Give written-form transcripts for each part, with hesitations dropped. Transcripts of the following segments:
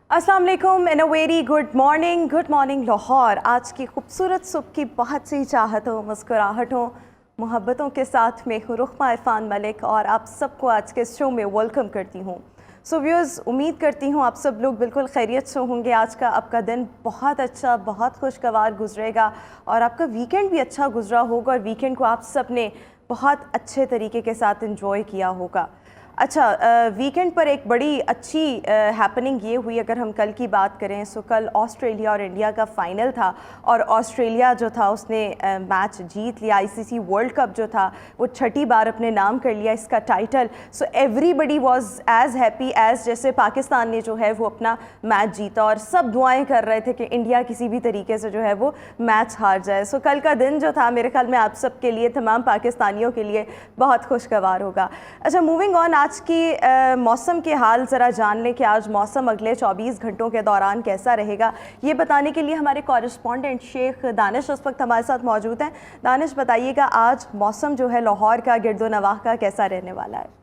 अस्सलाम वालेकुम and a very good morning Lahore. आज की खूबसूरत सुबह की बहुत सी चाहतों, मुस्कुराहटों, मोहब्बतों के साथ मैं हूँ रुखमा इरफान मलिक और आप सबको आज के शो में वेलकम करती हूँ। सो व्यूअर्स, उम्मीद करती हूँ आप सब लोग बिल्कुल खैरियत से होंगे। आज का आपका दिन बहुत अच्छा, बहुत खुशगवार गुजरेगा और आपका वीकेंड भी अच्छा गुजरा होगा और वीकेंड को आप सब ने बहुत अच्छे तरीके के साथ एंजॉय किया होगा। अच्छा, वीकेंड पर एक बड़ी अच्छी हैपनिंग ये हुई, अगर हम कल की बात करें सो कल ऑस्ट्रेलिया और इंडिया का फ़ाइनल था और ऑस्ट्रेलिया जो था उसने मैच जीत लिया। आईसीसी वर्ल्ड कप जो था वो छठी बार अपने नाम कर लिया इसका title. So everybody was as happy as जैसे पाकिस्तान ने जो है वो अपना मैच जीता और सब दुआएं कर रहे थे कि इंडिया किसी भी तरीके से जो है वो मैच हार जाए। सो कल का दिन जो था मेरे ख्याल में आप सब के लिए, तमाम पाकिस्तानियों के लिए बहुत खुशगवार होगा। अच्छा, मूविंग ऑन, आज की मौसम के हाल ज़रा जान लें कि आज मौसम अगले 24 घंटों के दौरान कैसा रहेगा। ये बताने के लिए हमारे कॉरेस्पॉन्डेंट शेख दानिश इस वक्त हमारे साथ मौजूद हैं। दानिश, बताइएगा आज मौसम जो है लाहौर का, गिरदो नवाह का कैसा रहने वाला है?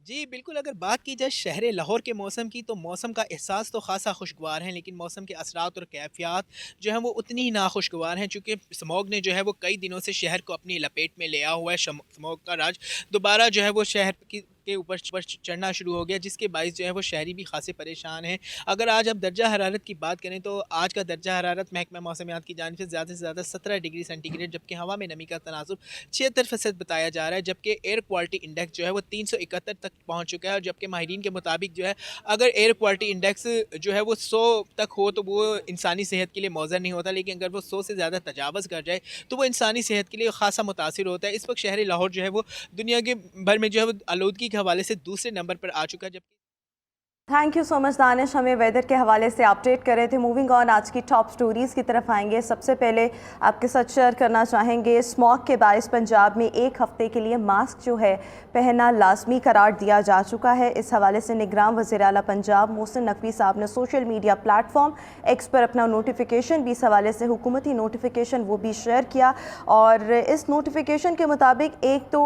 जी बिल्कुल, अगर बात की जाए शहर लाहौर के मौसम की, तो मौसम का एहसास तो ख़ासा खुशगवार है, लेकिन मौसम के असरात और कैफियत जो हैं वो उतनी ही नाखुशगवार हैं, चूँकि स्मॉग ने जो है वो कई दिनों से शहर को अपनी लपेट में लिया हुआ है। स्मॉग का राज दोबारा जो है वो शहर के ऊपर चढ़ना शुरू हो गया, जिसके बायस जो है वो शहरी भी खासे परेशान हैं। अगर आज अब दर्जा हरारत की बात करें तो आज का दर्जा हरारत महकमा मौसमियात की जानिब से ज़्यादा 17 डिग्री सेंटीग्रेड, जबकि हवा में नमी का तनासुब 76% बताया जा रहा है, जबकि एयर क्वालिटी इंडेक्स जो है वो 371 तक पहुंच चुका है। और जबकि माहिरीन के मुताबिक जो है, अगर एयर क्वालिटी इंडेक्स जो है वो 100 तक हो तो वो इंसानी सेहत के लिए मौजर नहीं होता, लेकिन अगर वो 100 से ज़्यादा तजावज़ कर जाए तो वो इंसानी सेहत के लिए खासा मुतासिर होता है। इस वक्त शहर लाहौर जो है वो दुनिया के भर में जो है वो आलूदगी के हवाले से दूसरे नंबर पर आ चुका है। जबकि thank you so much Danish, हमें वेदर के हवाले से अपडेट कर रहे थे। मूविंग ऑन, आज की टॉप स्टोरीज़ की तरफ आएंगे। सबसे पहले आपके साथ शेयर करना चाहेंगे, स्मॉग के बायस पंजाब में एक हफ्ते के लिए मास्क जो है पहनना लाजमी करार दिया जा चुका है। इस हवाले से निगरान वज़ीर आला पंजाब मोहसिन नकवी साहब ने सोशल मीडिया प्लेटफॉर्म एक्स पर अपना नोटिफिकेशन भी, इस हवाले से हुकूमती नोटिफिकेशन वो भी शेयर किया और इस नोटिफिकेशन के मुताबिक एक तो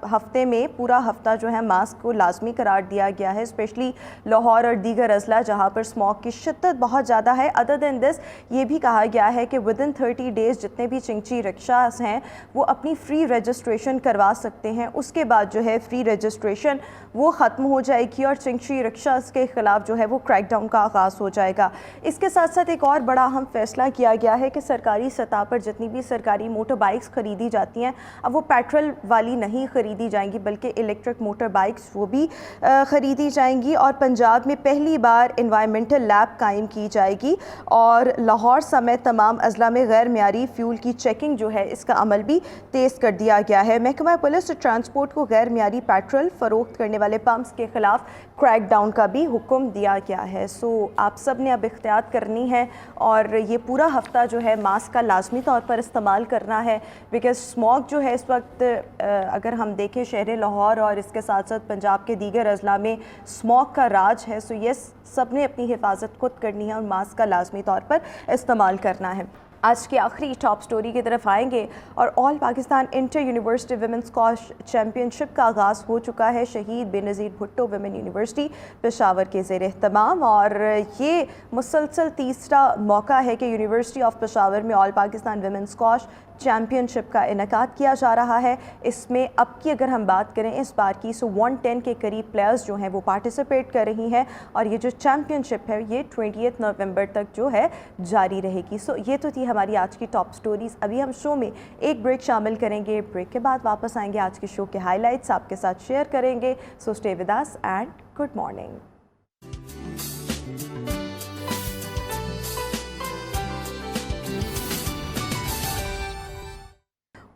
हफ्ते में पूरा हफ्ता जो है मास्क को लाजमी करार दिया गया है, स्पेशली लाहौर और दीगर अजला जहाँ पर स्मॉग की शिद्दत बहुत ज़्यादा है। अदर दैन दिस, ये भी कहा गया है कि विद इन 30 डेज़ जितने भी चिंची रिक्शास हैं वो अपनी फ़्री रजिस्ट्रेशन करवा सकते हैं। उसके बाद जो है फ़्री रजिस्ट्रेशन वो ख़त्म हो जाएगी और चिंची रिक्शास के ख़िलाफ़ जो है वो क्रैकडाउन का आगाज़ हो जाएगा। इसके साथ साथ एक और बड़ा अहम फैसला किया गया है कि सरकारी सतह पर जितनी भी सरकारी मोटर बाइक्स ख़रीदी जाती हैं अब वो पेट्रोल वाली नहीं ख़रीदी जाएंगी, बल्कि इलेक्ट्रिक मोटर बाइक्स वो भी ख़रीदी जाएंगी। और पंजाब में पहली बार इन्वायरमेंटल लैब कायम की जाएगी और लाहौर समेत तमाम अजला में गैर मियारी फ्यूल की चेकिंग जो है इसका अमल भी तेज़ कर दिया गया है। महकमा पुलिस ट्रांसपोर्ट को गैर मियारी पेट्रोल फ़रोख्त करने वाले पंप्स के ख़िलाफ़ क्रैकडाउन का भी हुक्म दिया गया है। सो आप सब ने अब इख्तियार करनी है और ये पूरा हफ्ता जो है मास्क का लाजमी तौर पर इस्तेमाल करना है, बिकॉज़ स्मॉग जो है इस वक्त अगर हम देखें शहर लाहौर और इसके साथ साथ पंजाब के दीगर अजला में स्मॉग का राज है। सो ये सब ने अपनी हिफाजत खुद करनी है और मास्क का लाजमी तौर पर इस्तेमाल करना है। आज की आखिरी टॉप स्टोरी की तरफ आएंगे और all Pakistan inter university women squash championship का आगाज़ हो चुका है। शहीद बेनज़ीर भुट्टो वुमेन यूनिवर्सिटी पेशावर के ज़ेर एहतमाम और ये मुसलसल तीसरा मौका है कि यूनिवर्सिटी ऑफ पेशावर में all Pakistan women squash championship का इनेकाद किया जा रहा है। इसमें अब की अगर हम बात करें इस बार की, सो 110 के करीब प्लेयर्स जो हैं वो पार्टिसिपेट कर रही हैं और ये जो चैम्पियनशिप है ये 20 नवंबर तक जो है जारी रहेगी। सो ये तो थी हमारी आज की टॉप स्टोरीज़। अभी हम शो में एक ब्रेक शामिल करेंगे, ब्रेक के बाद वापस आएंगे, आज के शो के हाईलाइट्स आपके साथ शेयर करेंगे। So stay with us and good morning.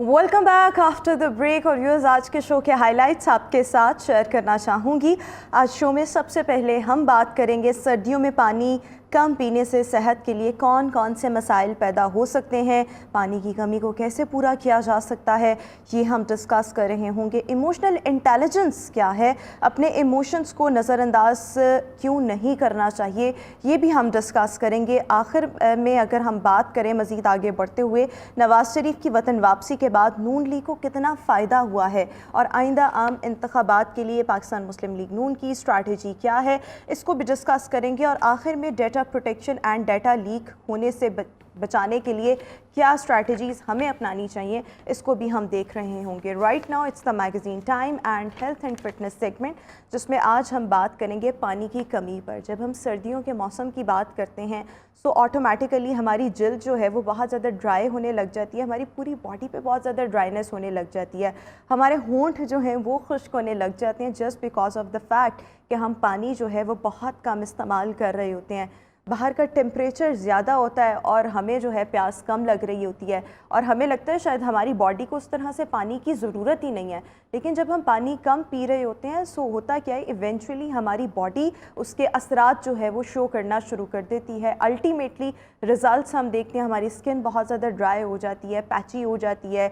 Welcome back after the break और व्यूअर्स, आज के शो के हाइलाइट्स आपके साथ शेयर करना चाहूँगी। आज शो में सबसे पहले हम बात करेंगे सर्दियों में पानी कम पीने से सेहत के लिए कौन कौन से मसाइल पैदा हो सकते हैं, पानी की कमी को कैसे पूरा किया जा सकता है, ये हम डिस्कस कर रहे होंगे। इमोशनल इंटेलिजेंस क्या है, अपने इमोशंस को नज़रअंदाज क्यों नहीं करना चाहिए, ये भी हम डिस्कस करेंगे। आखिर में अगर हम बात करें मज़ीद आगे बढ़ते हुए, नवाज शरीफ की वतन वापसी के बाद नून लीग को कितना फ़ायदा हुआ है और आइंदा आम इंतखाबात के लिए पाकिस्तान मुस्लिम लीग नून की स्ट्रैटेजी क्या है, इसको भी डिस्कस करेंगे। और आखिर में data protection and data leak होने से बचाने के लिए क्या स्ट्रैटेजीज़ हमें अपनानी चाहिए, इसको भी हम देख रहे होंगे। Right now it's the magazine time and health and fitness segment, जिसमें आज हम बात करेंगे पानी की कमी पर। जब हम सर्दियों के मौसम की बात करते हैं तो ऑटोमेटिकली हमारी जिल्द जो है वो बहुत ज़्यादा ड्राई होने लग जाती है, हमारी पूरी बॉडी पे बहुत ज़्यादा ड्राइनेस होने लग जाती है, हमारे होंठ जो हैं वो खुश्क होने लग जाते हैं, just because of the fact कि हम पानी जो है वो बहुत कम इस्तेमाल कर रहे होते हैं। बाहर का टेम्परेचर ज़्यादा होता है और हमें जो है प्यास कम लग रही होती है और हमें लगता है शायद हमारी बॉडी को उस तरह से पानी की ज़रूरत ही नहीं है। लेकिन जब हम पानी कम पी रहे होते हैं सो होता क्या है, इवेंचुअली हमारी बॉडी उसके असरात जो है वो शो करना शुरू कर देती है। अल्टीमेटली रिज़ल्ट्स हम देखते हैं, हमारी स्किन बहुत ज़्यादा ड्राई हो जाती है, पैची हो जाती है,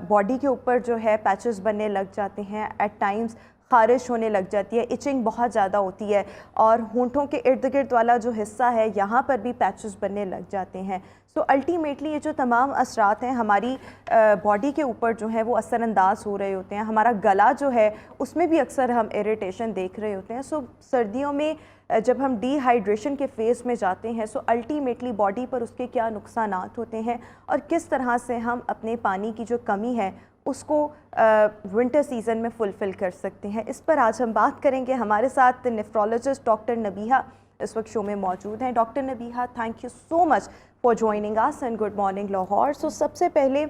बॉडी के ऊपर जो है पैचेस बनने लग जाते हैं, एट टाइम्स खारिश होने लग जाती है, इचिंग बहुत ज़्यादा होती है और होंठों के इर्द गिर्द वाला जो हिस्सा है यहाँ पर भी पैचेस बनने लग जाते हैं। सो अल्टीमेटली ये जो तमाम असरात हैं हमारी बॉडी के ऊपर जो है वो असरअंदाज हो रहे होते हैं। हमारा गला जो है उसमें भी अक्सर हम इरिटेशन देख रहे होते हैं। सो सर्दियों में जब हम डिहाइड्रेशन के फेज़ में जाते हैं सो अल्टीमेटली बॉडी पर उसके क्या नुकसानात होते हैं और किस तरह से हम अपने पानी की जो कमी है उसको विंटर सीज़न में फुलफ़िल कर सकते हैं। इस पर आज हम बात करेंगे। हमारे साथ नेफ्रोलॉजिस्ट डॉक्टर नबीहा इस वक्त शो में मौजूद हैं। Doctor Nabiha, thank you so much for joining us and good morning Lahore. So सबसे पहले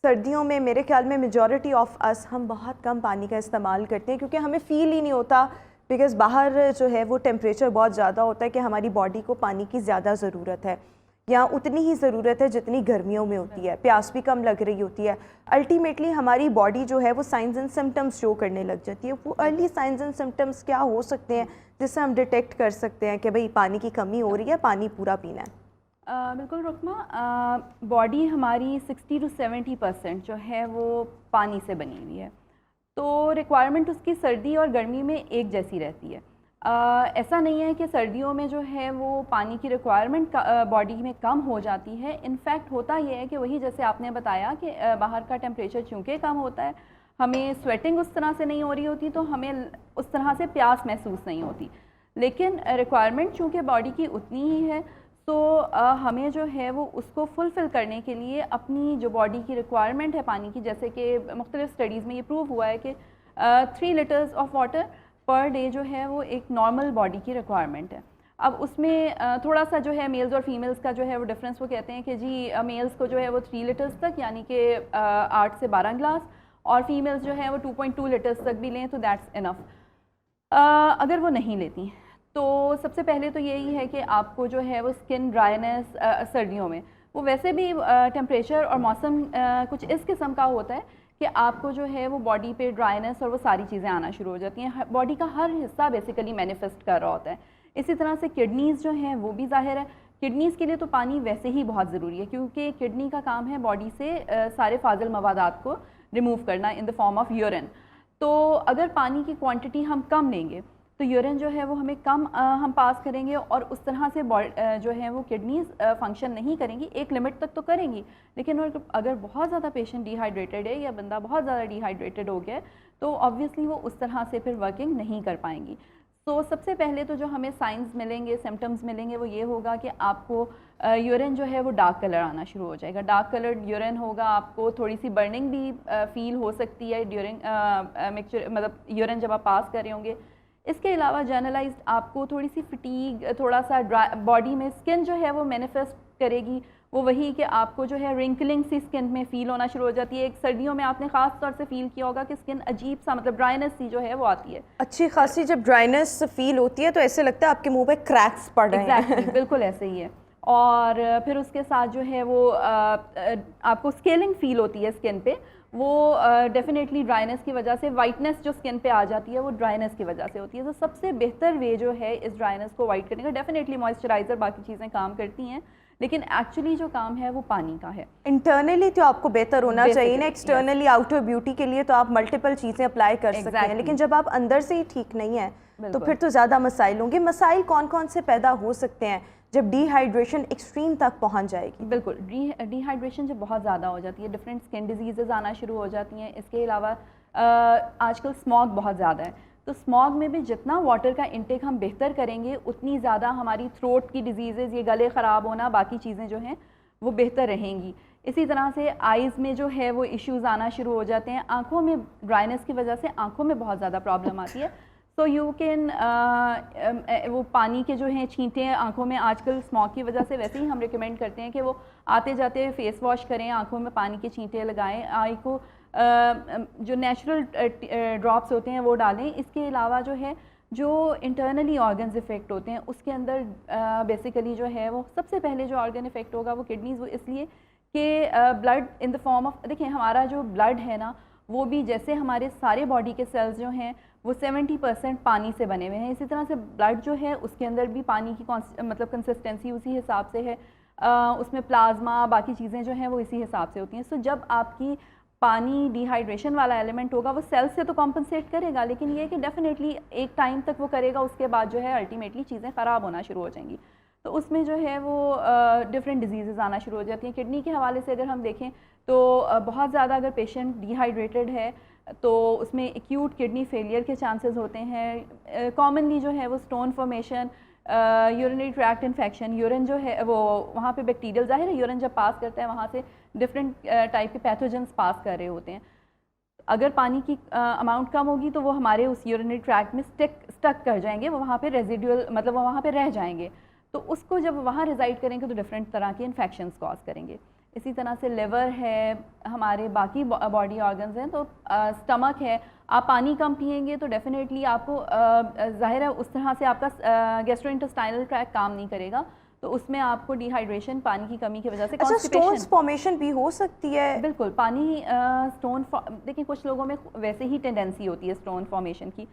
सर्दियों में मेरे ख्याल में मेजॉरिटी ऑफ अस हम बहुत कम पानी का इस्तेमाल करते हैं क्योंकि हमें फ़ील ही नहीं होता, बिकॉज़ बाहर जो है वो टेम्परेचर बहुत ज़्यादा होता है कि हमारी बॉडी को पानी की ज़्यादा ज़रूरत है या उतनी ही ज़रूरत है जितनी गर्मियों में होती है, प्यास भी कम लग रही होती है। अल्टीमेटली हमारी बॉडी जो है वो साइंस एंड सिम्टम्स शो करने लग जाती है। वो अर्ली साइंस एंड सिम्टम्स क्या हो सकते हैं जिससे हम डिटेक्ट कर सकते हैं कि भाई पानी की कमी हो रही है, पानी पूरा पीना है? बिल्कुल रुकमा, बॉडी हमारी 60 to 70% जो है वो पानी से बनी हुई है, तो रिक्वायरमेंट उसकी सर्दी और गर्मी में एक जैसी रहती है। ऐसा नहीं है कि सर्दियों में जो है वो पानी की रिक्वायरमेंट बॉडी में कम हो जाती है। इनफैक्ट होता यह है कि वही जैसे आपने बताया कि बाहर का टेम्परेचर चूँकि कम होता है, हमें स्वेटिंग उस तरह से नहीं हो रही होती, तो हमें उस तरह से प्यास महसूस नहीं होती। लेकिन रिक्वायरमेंट चूँकि बॉडी की उतनी ही है, तो हमें जो है वो उसको फुलफ़िल करने के लिए अपनी जो बॉडी की रिक्वायरमेंट है पानी की, जैसे कि मुख्तलिफ़ स्टडीज़ में ये प्रूव हुआ है कि 3 litres of water per day जो है वो एक नॉर्मल बॉडी की रिक्वायरमेंट है। अब उसमें थोड़ा सा जो है मेल्स और फीमेल्स का जो है वो डिफरेंस, वो कहते हैं कि जी मेल्स को जो है वो 3 लीटर्स तक यानी कि 8 से 12 गिलास, और फीमेल्स जो है वो 2.2 लीटर्स तक भी लें तो दैट्स इनफ। अगर वो नहीं लेती तो सबसे पहले तो यही है कि आपको जो है वो स्किन ड्राइनेस सर्दियों में वो वैसे भी टेम्परेचर और मौसम कुछ इस किस्म का होता है कि आपको जो है वो बॉडी पे ड्राइनेस और वो सारी चीज़ें आना शुरू हो जाती हैं। बॉडी का हर हिस्सा बेसिकली मैनिफेस्ट कर रहा होता है। इसी तरह से किडनीज़ जो हैं वो भी ज़ाहिर है, किडनीज़ के लिए तो पानी वैसे ही बहुत ज़रूरी है क्योंकि किडनी का काम है बॉडी से सारे फाजिल मवादात को रिमूव करना in the form of urine. तो अगर पानी की क्वांटिटी हम कम लेंगे तो यूरिन जो है वो हमें कम हम पास करेंगे और उस तरह से जो है वो किडनीज़ फंक्शन नहीं करेंगी। एक लिमिट तक तो करेंगी, लेकिन अगर बहुत ज़्यादा पेशेंट डिहाइड्रेटेड है या बंदा बहुत ज़्यादा डिहाइड्रेटेड हो गया है तो ऑब्वियसली वो उस तरह से फिर वर्किंग नहीं कर पाएंगी। तो सबसे पहले तो जो हमें साइंस मिलेंगे, सिम्टम्स मिलेंगे, वो ये होगा कि आपको यूरिन जो है वो डार्क कलर आना शुरू हो जाएगा। डार्क कलर्ड यूरिन होगा, आपको थोड़ी सी बर्निंग भी फील हो सकती है ड्यूरिंग मिक्सचर, मतलब यूरिन जब आप पास कर रहे होंगे। इसके अलावा जनरलाइज्ड आपको थोड़ी सी फटीग, थोड़ा सा बॉडी में स्किन जो है वो मैनिफेस्ट करेगी, वो वही कि आपको जो है रिंकलिंग सी स्किन में फ़ील होना शुरू हो जाती है। एक सर्दियों में आपने ख़ास तौर से फ़ील किया होगा कि स्किन अजीब सा, मतलब ड्राइनेस सी जो है वो आती है, अच्छी खासी। जब ड्राइनेस फील होती है तो ऐसे लगता है आपके मुंह पे क्रैक्स पड़ रहे हैं। बिल्कुल ऐसे ही है। और फिर उसके साथ जो है वो आपको स्केलिंग फील होती है स्किन पे, वो डेफिनेटली ड्राइनेस की वजह से, वाइटनेस जो स्किन पे आ जाती है वो ड्राइनेस की वजह से होती है। तो सबसे बेहतर वे जो है इस ड्राइनेस को वाइट करने का, डेफिनेटली मॉइस्चराइज़र बाकी चीज़ें काम करती हैं, लेकिन एक्चुअली जो काम है वो पानी का है। इंटरनली तो आपको बेहतर होना चाहिए ना, Basically, एक्सटर्नली आउटर ब्यूटी के लिए तो आप मल्टीपल चीज़ें अप्लाई कर सकते हैं, Exactly. लेकिन जब आप अंदर से ही ठीक नहीं है तो बिल्कुल। फिर तो ज़्यादा मसाइल होंगे। मसाइल कौन कौन से पैदा हो सकते हैं जब डिहाइड्रेशन एक्सट्रीम तक पहुंच जाएगी? बिल्कुल, डिहाइड्रेशन जब बहुत ज़्यादा हो जाती है, डिफरेंट स्किन डिजीज़ आना शुरू हो जाती हैं। इसके अलावा आजकल स्मॉग बहुत ज़्यादा है, तो स्मॉग में भी जितना वाटर का इंटेक हम बेहतर करेंगे उतनी ज़्यादा हमारी थ्रोट की डिजीज़, ये गले ख़राब होना, बाकी चीज़ें जो हैं वो बेहतर रहेंगी। इसी तरह से आइज़ में जो है वो इश्यूज़ आना शुरू हो जाते हैं। आँखों में ड्राइनेस की वजह से आँखों में बहुत ज़्यादा प्रॉब्लम आती है। सो यू कैन वो पानी के जो हैं छींटे आँखों में, आजकल स्मॉग की वजह से वैसे ही हम रिकमेंड करते हैं कि वो आते जाते फेस वॉश करें, आँखों में पानी के छींटे लगाएं, आई को जो नेचुरल ड्रॉप्स होते हैं वो डालें। इसके अलावा जो है जो इंटरनली ऑर्गन्स इफ़ेक्ट होते हैं उसके अंदर बेसिकली जो है वो सबसे पहले जो ऑर्गन इफ़ेक्ट होगा वो किडनीज़, वो इसलिए कि blood in the form of, देखिए हमारा जो ब्लड है ना वो भी जैसे हमारे सारे बॉडी के सेल्स जो हैं वो 70% पानी से बने हुए हैं, इसी तरह से ब्लड जो है उसके अंदर भी पानी की मतलब कंसिस्टेंसी उसी हिसाब से है, उसमें प्लाज्मा बाकी चीज़ें जो हैं वो इसी हिसाब से होती हैं। सो जब आपकी पानी डिहाइड्रेशन वाला एलिमेंट होगा वो सेल से तो कॉम्पनसेट करेगा, लेकिन ये कि डेफिनेटली एक टाइम तक वो करेगा, उसके बाद जो है अल्टीमेटली चीज़ें ख़राब होना शुरू हो जाएंगी। तो उसमें जो है वो डिफरेंट डिजीज़ आना शुरू हो जाती हैं। किडनी के हवाले से अगर हम देखें तो बहुत ज़्यादा अगर पेशेंट डिहाइड्रेटेड है तो उसमें एक्यूट किडनी फेलियर के चांसेस होते हैं। कॉमनली जो है वो stone formation, urinary tract infection, urine जो है वो वहाँ पे बैक्टीरियल, ज़ाहिर है यूरिन जब पास करता है वहाँ से डिफरेंट टाइप के पैथोजेंस पास कर रहे होते हैं। अगर पानी की अमाउंट कम होगी तो वो हमारे उस यूरिनरी ट्रैक्ट में स्टक कर जाएंगे, वो वहाँ पे रेजिडुअल, मतलब वो वहाँ पे रह जाएंगे, तो उसको जब वहाँ रिजाइड करेंगे तो डिफरेंट तरह के इन्फेक्शंस कॉज करेंगे। इसी तरह से लिवर है, हमारे बाकी बॉडी ऑर्गन्स हैं, तो स्टमक है, आप पानी कम पिएंगे तो डेफिनेटली आपको ज़ाहिर है उस तरह से आपका गैस्ट्रोइंटेस्टाइनल ट्रैक्ट काम नहीं करेगा, तो उसमें आपको डिहाइड्रेशन, पानी की कमी की वजह से अच्छा, स्टोन्स फॉर्मेशन भी हो सकती है? बिल्कुल, पानी स्टोन, देखिए कुछ लोगों में वैसे ही टेंडेंसी होती है स्टोन फॉर्मेशन की,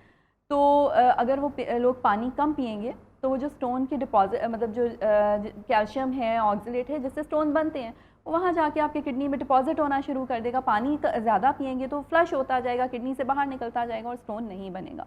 तो अगर वो लोग पानी कम पिएंगे तो वो जो स्टोन के डिपॉजिट, मतलब जो कैल्शियम है, ऑक्सलेट है, जिससे स्टोन बनते हैं, वहाँ जाके आपके किडनी में डिपॉजिट होना शुरू कर देगा। पानी ज़्यादा पिएंगे तो फ्लश होता जाएगा, किडनी से बाहर निकलता जाएगा और स्टोन नहीं बनेगा।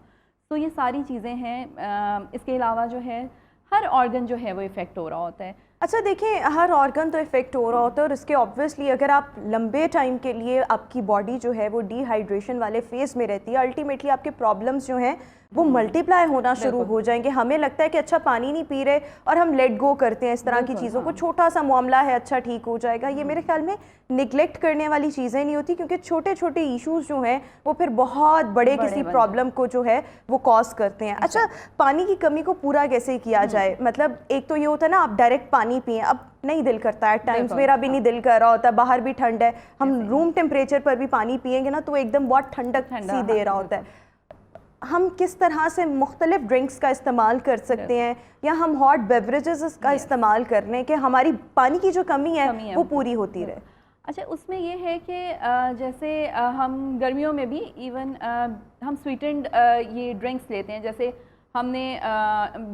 तो ये सारी चीज़ें हैं। इसके अलावा जो है हर ऑर्गन जो है वो इफ़ेक्ट हो रहा होता है। अच्छा देखिए, हर ऑर्गन तो इफ़ेक्ट हो रहा होता है और इसके ऑब्वियसली अगर आप लंबे टाइम के लिए आपकी बॉडी जो है वो डिहाइड्रेशन वाले फेज़ में रहती है, अल्टीमेटली आपके प्रॉब्लम्स जो हैं वो मल्टीप्लाई होना शुरू हो जाएंगे। हमें लगता है कि अच्छा पानी नहीं पी रहे और हम लेट गो करते हैं इस तरह की चीज़ों को, छोटा सा मामला है, अच्छा ठीक हो जाएगा। ये मेरे ख्याल में निगलेक्ट करने वाली चीज़ें नहीं होती, क्योंकि छोटे छोटे इश्यूज़ जो हैं वो फिर बहुत बड़े किसी प्रॉब्लम को जो है वो कॉज करते हैं। अच्छा, पानी की कमी को पूरा कैसे किया जाए? मतलब एक तो ये होता है ना आप डायरेक्ट पानी पिएं, अब नहीं दिल करता है, टाइम्स मेरा भी नहीं दिल कर रहा होता, बाहर भी ठंड है, हम रूम टेम्परेचर पर भी पानी पिएंगे ना तो एकदम बहुत ठंडक सी दे रहा होता है। हम किस तरह से मुख्तलिफ ड्रिंक्स का इस्तेमाल कर सकते हैं या हम हॉट बेवरेजेस का इस्तेमाल कर लें कि हमारी पानी की जो कमी है वो पूरी होती रहे? अच्छा, उसमें ये है कि जैसे हम गर्मियों में भी इवन हम स्वीटेंड ये ड्रिंक्स लेते हैं, जैसे हमने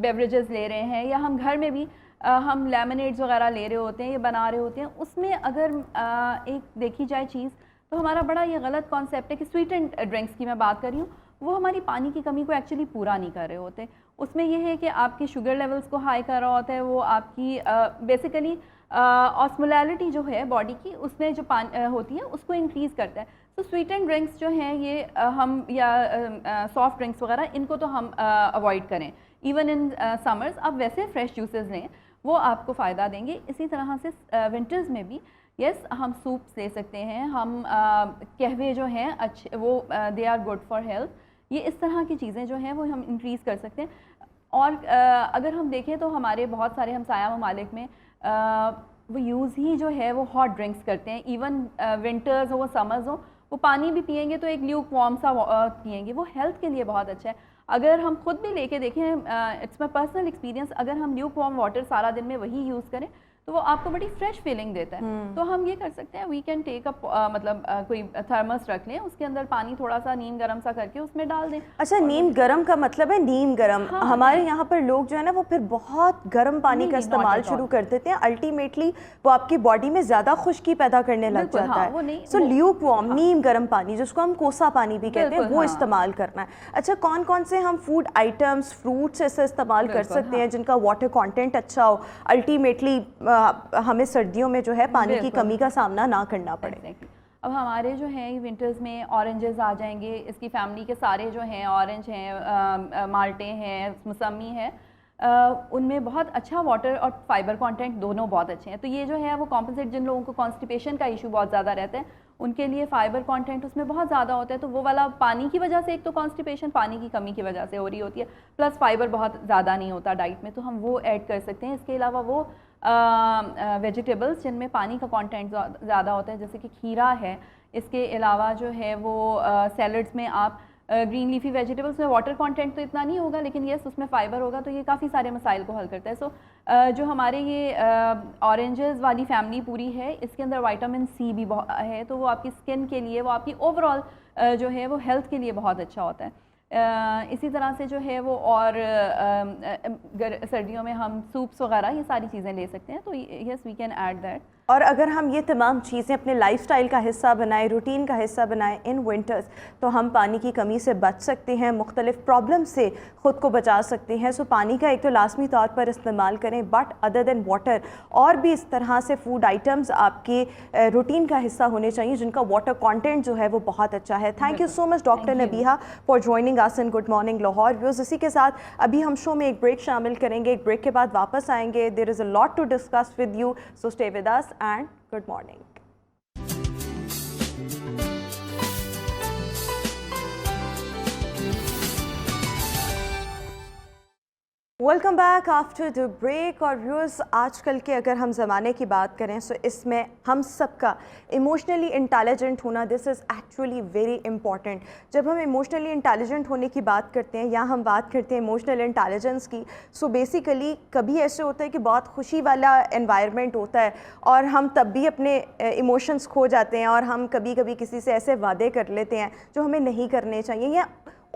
बेवरेजेस ले रहे हैं या हम घर में भी हम लेमनेड्स वगैरह ले रहे होते हैं, ये बना रहे होते हैं, उसमें अगर एक देखी जाए चीज़ तो हमारा बड़ा ये गलत कॉन्सेप्ट है कि स्वीटेंड ड्रिंक्स की मैं बात कर रही हूँ, वो हमारी पानी की कमी को एक्चुअली पूरा नहीं कर रहे होते। उसमें यह है कि आपकी शुगर लेवल्स को हाई कर रहा होता है, वो आपकी बेसिकली ऑस्मोलैलिटी जो है बॉडी की, उसमें जो पानी होती है उसको इंक्रीज़ करता है। तो स्वीट एंड ड्रिंक्स जो हैं ये हम या सॉफ्ट ड्रिंक्स वगैरह इनको तो हम अवॉइड करें। इवन इन समर्स आप वैसे फ्रेश जूसेस लें, वो आपको फ़ायदा देंगे। इसी तरह से विंटर्स में भी यस हम सूप्स ले सकते हैं, हम कहवे जो हैं अच्छे वो they are good for health. ये इस तरह की चीज़ें जो हैं वो हम इंक्रीज़ कर सकते हैं। और अगर हम देखें तो हमारे बहुत सारे हमसाया ममालिक में वो यूज़ ही जो है वो हॉट ड्रिंक्स करते हैं। इवन विंटर्स हो समर्स हो, वो पानी भी पिएंगे तो एक ल्यूक वार्म सा पिएंगे, वो हेल्थ के लिए बहुत अच्छा है। अगर हम खुद भी लेके देखें, इट्स माई पर्सनल एक्सपीरियंस, अगर हम ल्यूक वार्म वाटर सारा दिन में वही यूज़ करें तो वो आपको बड़ी फ्रेश फीलिंग देता है। तो हम ये कर सकते हैं, वी कैन टेक अप, मतलब कोई थर्मस रख लें, उसके अंदर पानी थोड़ा सा नीम गर्म सा करके उसमें डाल दें। अच्छा, नीम गर्म का मतलब है नीम गर्म? हाँ, हमारे यहाँ पर लोग जो है ना वो फिर बहुत गर्म पानी का इस्तेमाल शुरू कर देते हैं, अल्टीमेटली वो आपकी बॉडी में ज़्यादा खुश्की पैदा करने लग जाता है। सो ल्यूक वार्म, नीम गर्म पानी, जिसको हम कोसा पानी भी कहते हैं, वो इस्तेमाल करना है। अच्छा, कौन कौन से हम फूड आइटम्स, फ्रूट्स ऐसे इस्तेमाल कर सकते हैं जिनका वाटर कॉन्टेंट अच्छा हो, अल्टीमेटली हमें सर्दियों में जो है पानी की कमी का सामना ना करना पड़े? अब हमारे जो हैं विंटर्स में ऑरेंजेस आ जाएंगे, इसकी फैमिली के सारे जो हैं, ऑरेंज हैं, माल्टे हैं, मौसमी है, उनमें बहुत अच्छा वाटर और फाइबर कंटेंट दोनों बहुत अच्छे हैं। तो ये जो है वो कॉम्पनसेट, जिन लोगों को कॉन्स्टिपेशन का इशू बहुत ज़्यादा रहता है उनके लिए फाइबर कंटेंट उसमें बहुत ज़्यादा होता है। तो वो वाला पानी की वजह से, एक तो कॉन्स्टिपेशन पानी की कमी की वजह से हो रही होती है, प्लस फाइबर बहुत ज़्यादा नहीं होता डाइट में, तो हम वो ऐड कर सकते हैं। इसके अलावा वो वेजिटेबल्स जिनमें पानी का कंटेंट ज़्यादा होता है, जैसे कि खीरा है। इसके अलावा जो है वो सैलड्स में आप ग्रीन लीफी वेजिटेबल्स में वाटर कंटेंट तो इतना नहीं होगा, लेकिन येस उसमें फ़ाइबर होगा, तो ये काफ़ी सारे मसाइल को हल करता है। सो जो हमारे ये ऑरेंजेस वाली फैमिली पूरी है, इसके अंदर विटामिन सी भी बहुत है, तो वो आपकी स्किन के लिए, वो आपकी ओवरऑल जो है वो हेल्थ के लिए बहुत अच्छा होता है। इसी तरह से जो है वो, और सर्दियों में हम सूप्स वगैरह ये सारी चीज़ें ले सकते हैं, तो yes we can add that. और अगर हम ये तमाम चीज़ें अपने लाइफस्टाइल का हिस्सा बनाएं, रूटीन का हिस्सा बनाएं इन विंटर्स, तो हम पानी की कमी से बच सकते हैं, मुख्तलिफ प्रॉब्लम से ख़ुद को बचा सकते हैं। सो पानी का एक तो लाजमी तौर पर इस्तेमाल करें, बट अदर दैन वाटर और भी इस तरह से फूड आइटम्स आपके रूटीन का हिस्सा होने चाहिए जिनका वाटर कॉन्टेंट जो है वो बहुत अच्छा है। Thank you so much doctor Nabiha for joining us in good morning Lahore. Viewers, इसी के साथ अभी हम शो में एक ब्रेक शामिल करेंगे, एक ब्रेक के बाद वापस आएंगे। There is a lot to discuss with you, so stay with us and good morning. Welcome back after the break. और व्यूअर्स, आजकल के अगर हम ज़माने की बात करें तो इसमें हम सबका इमोशनली इंटेलिजेंट होना, this is actually very important. जब हम इमोशनली इंटेलिजेंट होने की बात करते हैं या हम बात करते हैं इमोशनल इंटेलिजेंस की, सो बेसिकली कभी ऐसे होता है कि बहुत खुशी वाला एनवायरनमेंट होता है और हम तब भी अपने इमोशंस खो जाते हैं, और हम कभी कभी किसी से ऐसे वादे कर लेते हैं जो हमें नहीं करने चाहिए, या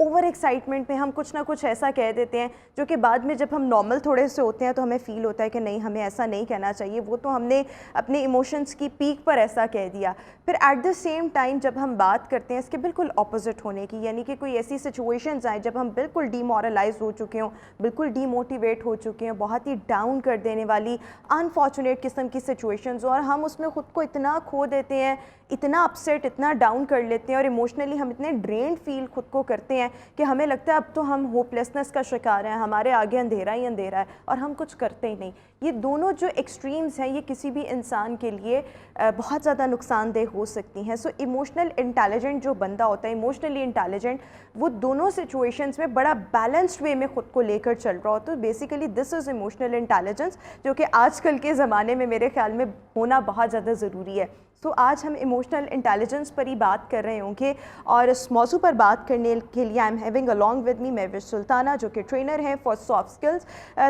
ओवर एक्साइटमेंट में हम कुछ ना कुछ ऐसा कह देते हैं जो कि बाद में जब हम नॉर्मल थोड़े से होते हैं तो हमें फ़ील होता है कि नहीं, हमें ऐसा नहीं कहना चाहिए, वो तो हमने अपने इमोशंस की पीक पर ऐसा कह दिया। फिर एट द सेम टाइम जब हम बात करते हैं इसके बिल्कुल ऑपोजिट होने की, यानी कि कोई ऐसी सिचुएशंस आए जब हम बिल्कुल डीमोरलाइज हो चुके हों, बिल्कुल डीमोटिवेट हो चुके हैं, बहुत ही डाउन कर देने वाली अनफॉर्चुनेट किस्म की सिचुएशंस, और हम उसमें ख़ुद को इतना खो देते हैं, इतना अपसेट, इतना डाउन कर लेते हैं, और इमोशनली हम इतने ड्रेन्ड फील खुद को करते हैं कि हमें लगता है अब तो हम होपलेसनेस का शिकार हैं, हमारे आगे अंधेरा ही अंधेरा है और हम कुछ करते ही नहीं। ये दोनों जो एक्सट्रीम्स हैं ये किसी भी इंसान के लिए बहुत ज़्यादा नुकसानदेह हो सकती हैं। सो इमोशनल इंटेलिजेंट जो बंदा होता है, इमोशनली इंटेलिजेंट, वो दोनों सिचुएशंस में बड़ा बैलेंस्ड वे में ख़ुद को लेकर चल रहा होता है। Basically this is emotional intelligence, जो कि आजकल के ज़माने में मेरे ख्याल में होना बहुत ज़्यादा ज़रूरी है। तो आज हम इमोशनल इंटेलिजेंस पर ही बात कर रहे होंगे, और इस मौजू पर बात करने के लिए I am having along with me Mahvish Sultana, जो कि ट्रेनर हैं for soft skills.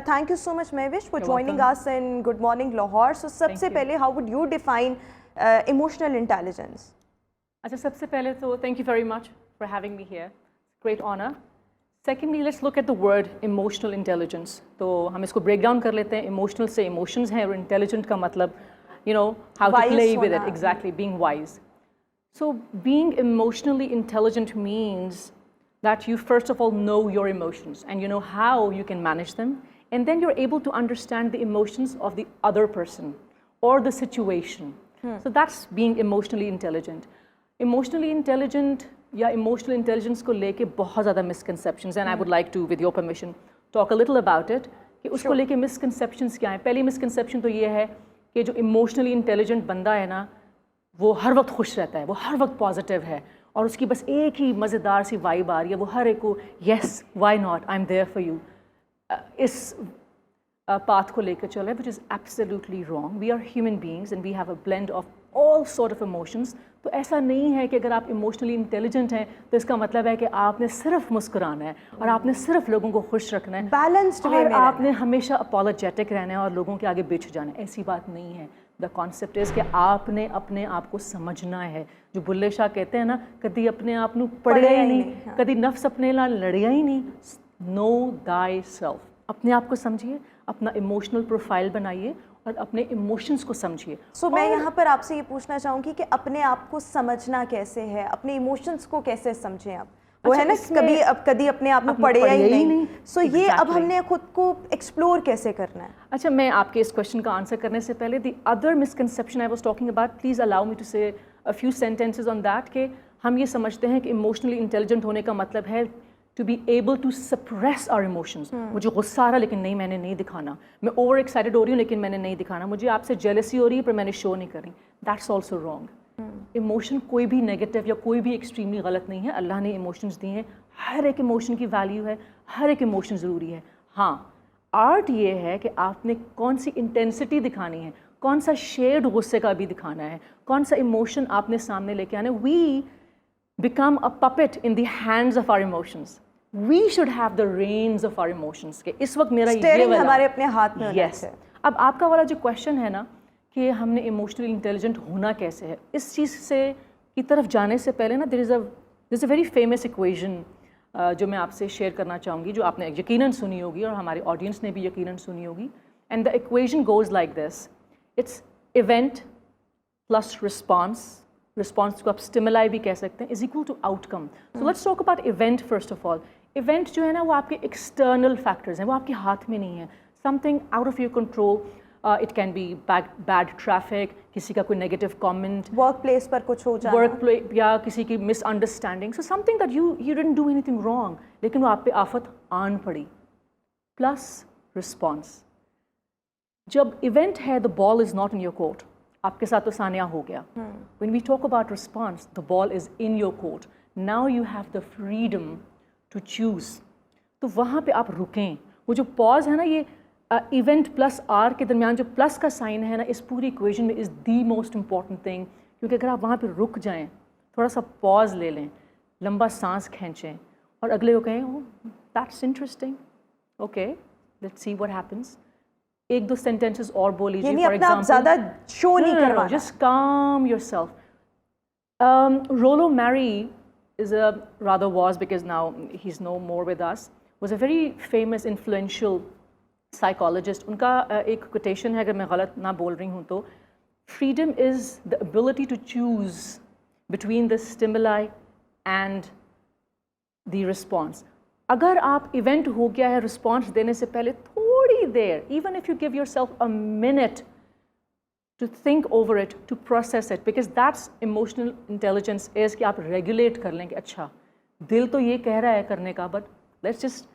Thank you so much Mahvish for joining us in good morning Lahore. So सबसे पहले, how would you define emotional intelligence? अच्छा, सबसे पहले तो thank you very much for having me here, great honour. Secondly, let's look at the word emotional intelligence. तो हम इसको break down कर लेते हैं। इमोशनल से इमोशंस हैं, और इंटेलिजेंट का मतलब you know how to play with it, exactly, being wise. So being emotionally intelligent means that you first of all know your emotions and you know how you can manage them, and then you're able to understand the emotions of the other person or the situation. So that's being emotionally intelligent. Emotionally intelligent या emotional intelligence को लेके बहुत ज़्यादा misconceptions, and I would like to, with your permission, talk a little about it, कि उसको लेके misconceptions क्या हैं। पहली misconception तो ये है कि जो इमोशनली इंटेलिजेंट बंदा है ना, वो हर वक्त खुश रहता है, वो हर वक्त पॉजिटिव है, और उसकी बस एक ही मज़ेदार सी वाइब आ रही है, वो हर एक को yes, why not, I am there for you, इस पाथ को लेकर चल रहा है, which is absolutely wrong. We are human beings and we have a blend of all sort of emotions, तो ऐसा नहीं है कि अगर आप इमोशनली इंटेलिजेंट हैं तो इसका मतलब है कि आपने सिर्फ मुस्कुराना है और आपने सिर्फ लोगों को खुश रखना है, बैलेंस्ड वे और में आपने हमेशा अपोलोजेटिक रहना है और लोगों के आगे बिछ जाना है। ऐसी बात नहीं है। द कॉन्सेप्ट इज़ कि आपने अपने आप को समझना है। जो बुल्ले शाह कहते हैं ना, कभी अपने आप को पढ़िया ही नहीं, कभी नफ्स अपने नाल लड़िया ही नहीं। नो दाई सेल्फ, अपने आप को समझिए, अपना इमोशनल प्रोफाइल बनाइए और अपने इमोशंस को समझिए। सो मैं यहाँ पर आपसे ये पूछना चाहूँगी कि अपने आप को समझना कैसे है, अपने इमोशंस को कैसे समझें आप? वो अच्छा, है ना कभी कभी अपने आप में पढ़े ही नहीं। सो ये अब हमने खुद को एक्सप्लोर कैसे करना है? अच्छा, मैं आपके इस क्वेश्चन का आंसर करने से पहले the other misconception I was talking about, please allow me to say a few sentences on that, कि हम ये समझते हैं कि इमोशनली इंटेलिजेंट होने का मतलब है to be able to suppress our emotions. मुझे गुस्सा आ रहा लेकिन नहीं, मैंने नहीं दिखाना। मैं ओवर एक्साइटेड हो रही हूँ लेकिन मैंने नहीं दिखाना। मुझे आपसे जेलसी हो रही है पर मैंने शो नहीं कर रही। That's also wrong. इमोशन कोई भी नेगेटिव या कोई भी एक्सट्रीमली गलत नहीं है। अल्लाह ने इमोशंस दिए हैं, हर एक इमोशन की वैल्यू है, हर एक इमोशन ज़रूरी है। हाँ, आर्ट ये है कि आपने कौन सी इंटेंसिटी दिखानी है, कौन सा शेड गुस्से का भी दिखाना है, कौन सा इमोशन आपने सामने लेके आना है। We become a puppet in the hands of our emotions. We should have the reins of our emotions. के इस वक्त मेरा ये वाला हमारे अपने हाथ में होना yes. चाहिए। अब आपका वाला जो क्वेश्चन है ना कि हमने इमोशनली इंटेलिजेंट होना कैसे है, इस चीज़ से की तरफ जाने से पहले ना there is a very famous equation जो मैं आपसे शेयर करना चाहूँगी, जो आपने यकीनन सुनी होगी और हमारे ऑडियंस ने भी यकीनन सुनी होगी। And the equation goes like this. It's event plus response, response को आप स्टिमुलाई भी कह सकते हैं, is equal to outcome. So let's talk about event first of all. Event जो है ना वो आपके एक्सटर्नल फैक्टर्स हैं, वो आपके हाथ में नहीं है। Something out of your control, it can be bad traffic, किसी का कोई नेगेटिव कमेंट, वर्क प्लेस पर कुछ हो जाए, वर्क प्लेस या किसी की misunderstanding. So something that you didn't do anything wrong लेकिन वो आप पे आफत आन पड़ी। प्लस रिस्पॉन्स, जब इवेंट है the ball is not in your court, आपके साथ तो सानिया हो गया। When we talk about response, the ball is in your court. Now you have the freedom to choose. तो वहाँ पे आप रुकें। वो जो पॉज है ना, ये इवेंट प्लस आर के दरमियान जो प्लस का साइन है ना, इस पूरी इक्वेशन में is the most important thing. क्योंकि अगर आप वहाँ पे रुक जाएं, थोड़ा सा पॉज ले लें, लंबा सांस खींचें और अगले को कहें oh that's interesting, okay let's see what happens, एक दो सेंटेंसेस और बोल लीजिए। फॉर एग्जांपल ज़्यादा शो नहीं करवाना, जस्ट काम yourself. Rollo Murray is was because now he's no more with us, was a very famous influential psychologist. उनका एक quotation है, अगर मैं गलत ना बोल रही हूँ तो, freedom is the ability to choose between the stimuli and the response. अगर आप इवेंट हो गया है, रिस्पॉन्स देने से पहले थोड़ी देर, even if you give yourself a minute to think over it, to process it, because that's emotional intelligence is कि आप regulate कर लें कि अच्छा दिल तो ये कह रहा है करने का, but let's just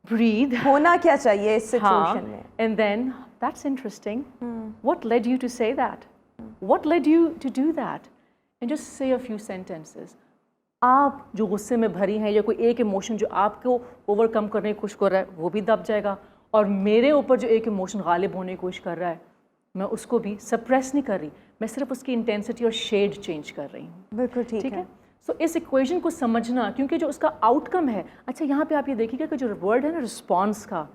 breathe. होना क्या चाहिए इस सिचुएशन में? And then that's interesting. What led you to say that? What led you to do that? And just say a few sentences. आप जो गुस्से में भरी हैं या कोई एक इमोशन जो आपको ओवरकम करने की कोशिश कर रहा है वो भी दब जाएगा, और मेरे ऊपर जो एक इमोशन गालिब होने की कोशिश कर रहा है मैं उसको भी सप्रेस नहीं कर रही, मैं सिर्फ उसकी इंटेंसिटी और शेड चेंज कर रही हूँ। बिल्कुल ठीक है। सो इस इक्वेशन को समझना, क्योंकि जो उसका आउटकम है, अच्छा यहाँ पे आप ये देखिएगा कि जो वर्ड है ना रिस्पॉन्स का,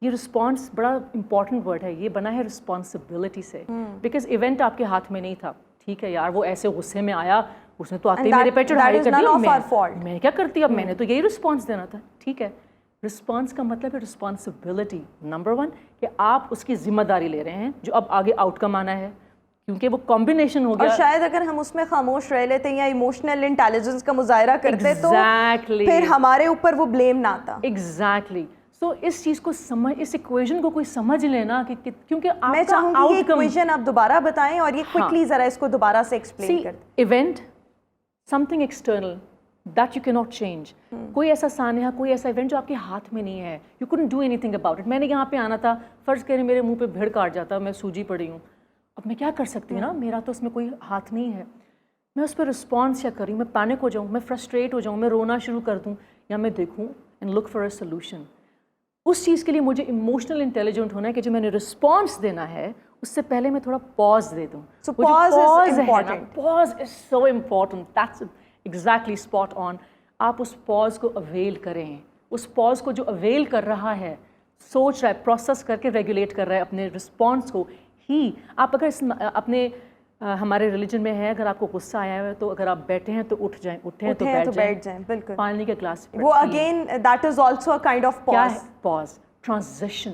ये रिस्पॉन्स बड़ा इंपॉर्टेंट वर्ड है, ये बना है रिस्पॉन्सिबिलिटी से, बिकॉज इवेंट आपके हाथ में नहीं था। ठीक है यार, वो ऐसे गुस्से में आया, उसने तो आते ही मेरे पे चढ़ाई कर दी, मैं क्या करती, अब मैंने तो यही रिस्पॉन्स देना था। ठीक है, रिस्पॉन्स का मतलब है रिस्पॉन्सिबिलिटी नंबर 1, कि आप उसकी जिम्मेदारी ले रहे हैं जो अब आगे आउटकम आना है, क्योंकि वो कॉम्बिनेशन हो गया। और शायद अगर हम उसमें खामोश रह लेते या इमोशनल इंटेलिजेंस का मुजाहिरा करते तो फिर हमारे ऊपर वो ब्लेम ना आता। एग्जैक्टली। सो इस चीज़ को समझ, इस इक्वेशन को कोई समझ लेना कि क्योंकि मैं चाहूँगी ये इक्वेशन आप दोबारा बताएं और ये क्विकली ज़रा इसको दोबारा से एक्सप्लेन कर दें। Event, something external that you can not change. कोई ऐसा सानिया, कोई ऐसा इवेंट जो आपके हाथ में नहीं है, you couldn't do anything about it. मैंने यहाँ पे आना था, फर्ज करें मेरे मुंह पे भीड़ काट जाता, मैं सूजी पड़ी हूँ, अब मैं क्या कर सकती हूँ ना, मेरा तो उसमें कोई हाथ नहीं है। मैं उस पर रिस्पॉन्स क्या करूँ, मैं पैनिक हो जाऊँ, मैं फ्रस्ट्रेट हो जाऊँ, मैं रोना शुरू कर दूँ, या मैं देखूँ and look for a solution. उस चीज़ के लिए मुझे इमोशनल इंटेलिजेंट होना है कि जो मैंने रिस्पॉन्स देना है उससे पहले मैं थोड़ा पॉज दे दूँ. So pause is important. Pause is so important. That's exactly spot on. आप उस पॉज को अवेल करें. उस पॉज को जो अवेल कर रहा है, सोच रहा है, प्रोसेस करके रेगुलेट कर रहा है अपने रिस्पॉन्स को ही. आप अगर अपने हमारे रिलीजन में है, अगर आपको गुस्सा आया है तो अगर आप बैठे हैं तो उठ जाएं, उठें तो बैठ जाएं. बिल्कुल. पानी के ग्लास वो again that is also a kind of क्या पॉज. है पॉज. ट्रांजिशन.